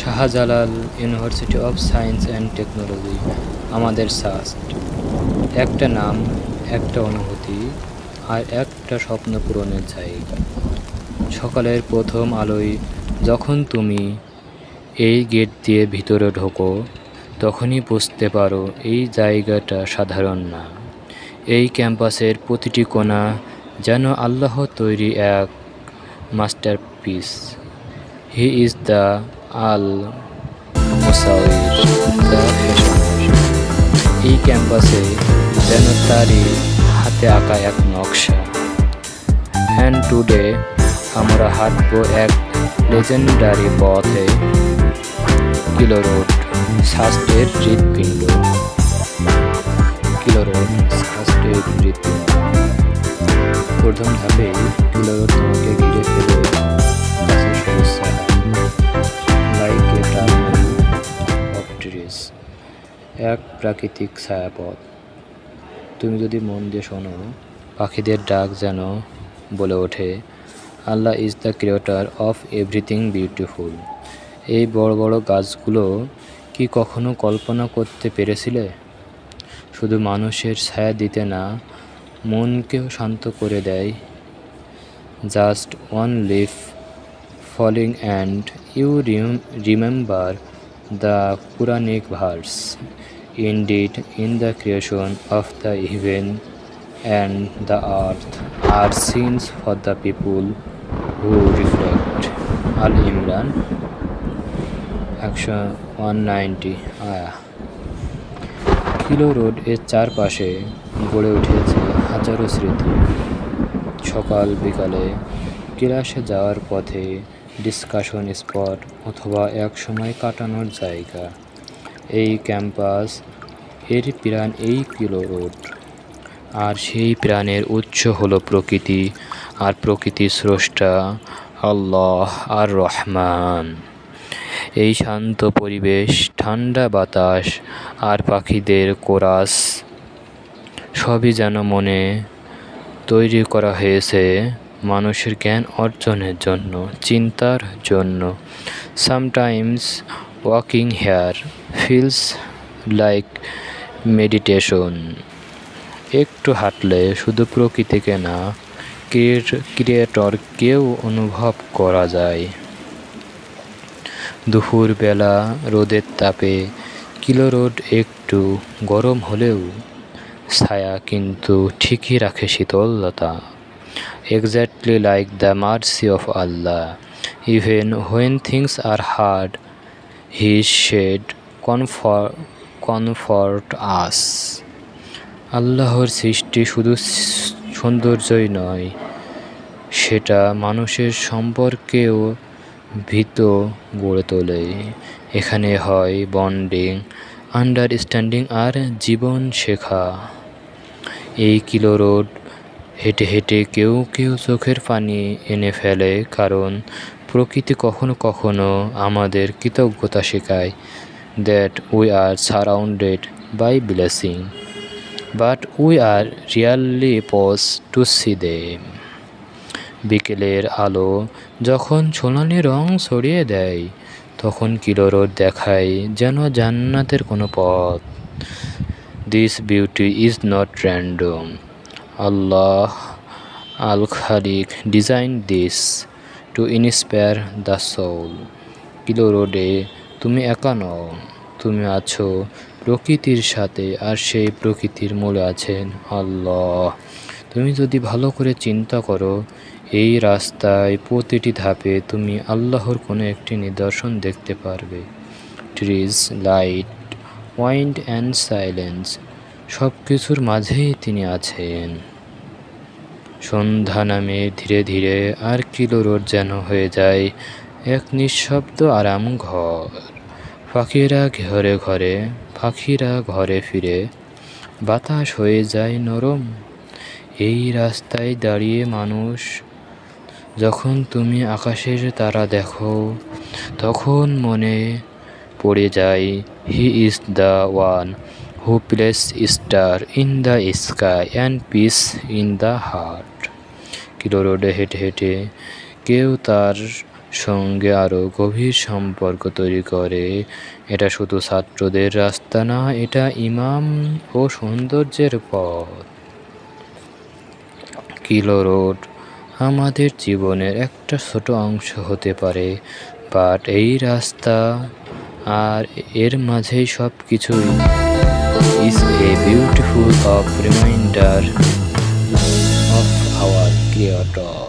Shahjalal university of science and technology আমাদের SUST. একটা নাম, একটা অনুভূতি, আর একটা স্বপ্ন পূরণের জায়গা। সকালের প্রথম আলোয় যখন তুমি এই গেট দিয়ে ভিতরে ঢোকো, তখনই বুঝতে পারো এই জায়গাটা সাধারণ না। এই ক্যাম্পাসের প্রতিটি কোণা যেন আল্লাহ তৈরি এক masterpiece. He is the Al Musawwir, the fashioner. এই ক্যাম্পাসে যেন তারই হাতে আঁকা এক নকশা। অ্যান্ড টুডে আমরা হাঁটবো এক লেজেন্ডারি পথে, কিলো রোড, শাস্ত্রের হৃৎপিণ্ড। কিলো রোড, শাস্ত্রের হৃৎপিণ্ড। প্রথম ধাপে কিলো রোড তোমাকে ঘিরে ফেলে গাছের সবুজ ছায়া, লাইক এ টার্মেল অফ ট্রিজ, এক প্রাকৃতিক ছায়াপথ। তুমি যদি মন দিয়ে শোনো, পাখিদের ডাক যেন বলে ওঠে, Allah is the creator of everything beautiful. এই বড় বড় গাছগুলো কি কখনো কল্পনা করতে পেরেছিলে শুধু মানুষের ছায়া দিতে না, মনকেও শান্ত করে দেয়? Just one leaf falling and you remember the Quranic verse, indeed in the creation of the heaven and the earth are scenes for the people who reflect. Al Imran Action 190 আয়া। কিলো রোড এর চারপাশে গড়ে উঠেছে হাজারো স্মৃতি। সকাল বিকালে ক্লাসে যাওয়ার পথে ডিসকাশন স্পট অথবা এক সময় কাটানোর জায়গা। এই ক্যাম্পাস, এর প্রাণ এই কিলো রোড। আর সেই প্রাণের উৎস হলো প্রকৃতি, আর প্রকৃতির স্রষ্টা আল্লাহ আর রহমান। এই শান্ত পরিবেশ, ঠান্ডা বাতাস আর পাখিদের কোরাস সবই যেন মনে তৈরি করা হয়েছে মানুষের জ্ঞান অর্জনের জন্য, চিন্তার জন্য। Sometimes walking here feels like meditation. একটু হাঁটলে শুধু প্রকৃতিকে না, ক্রিয়েটরকেও অনুভব করা যায়। দুপুরবেলা রোদের তাপে কিলো রোড একটু গরম হলেও ছায়া কিন্তু ঠিকই রাখে শীতলতা। Exactly like the mercy of Allah, even when things are hard, his shade comfort us. আল্লাহর সৃষ্টি শুধু সৌন্দর্যই নয়, সেটা মানুষের সম্পর্কেও ভীত গড়ে তোলে। এখানে হয় বন্ডিং, আন্ডারস্ট্যান্ডিং আর জীবন শেখা। এই কিলো রোড হেঁটে হেঁটে কেউ কেউ চোখের পানি এনে ফেলে, কারণ প্রকৃতি কখনো কখনো আমাদের কৃতজ্ঞতা শেখায়। That we are surrounded by blessing, but we are really pause to see them. বিকেলের আলো যখন সোনালি রং ছড়িয়ে দেয়, তখন কিলো রোড দেখায় যেন জান্নাতের কোনো পথ। This beauty is not random. Allah Al Khaliq design this to inspire the soul. কিলো রোডে তুমি একা নও, তুমি আছো প্রকৃতির সাথে, আর সেই প্রকৃতির মূলে আছেন আল্লাহ। তুমি যদি ভালো করে চিন্তা করো, এই রাস্তায় প্রতিটি ধাপে তুমি আল্লাহর কোনো একটি নিদর্শন দেখতে পারবে। Trees, light, wind and silence, সব কিছুর মাঝেই তিনি আছেন। সন্ধ্যা নামে ধীরে ধীরে, আর কিলো রোড যেন হয়ে যায় এক নিঃশব্দ আরাম ঘর। পাখিরা ঘরে ফিরে, বাতাস হয়ে যায় নরম। এই রাস্তায় দাঁড়িয়ে মানুষ, যখন তুমি আকাশের তারা দেখো, তখন মনে পড়ে যায়, হি is the one who place star in the sky and piece in the heart. Kilo রোডে হেঁটে হেঁটে কেউ তার সঙ্গে আরও গভীর সম্পর্ক তৈরি করে। এটা শুধু ছাত্রদের রাস্তা না, এটা ইমাম ও সৌন্দর্যের পথ। কিলো রোড আমাদের জীবনের একটা ছোট অংশ হতে পারে, বাট এই রাস্তা আর এর মাঝেই সব কিছুই is a beautiful of reminder of our Creator.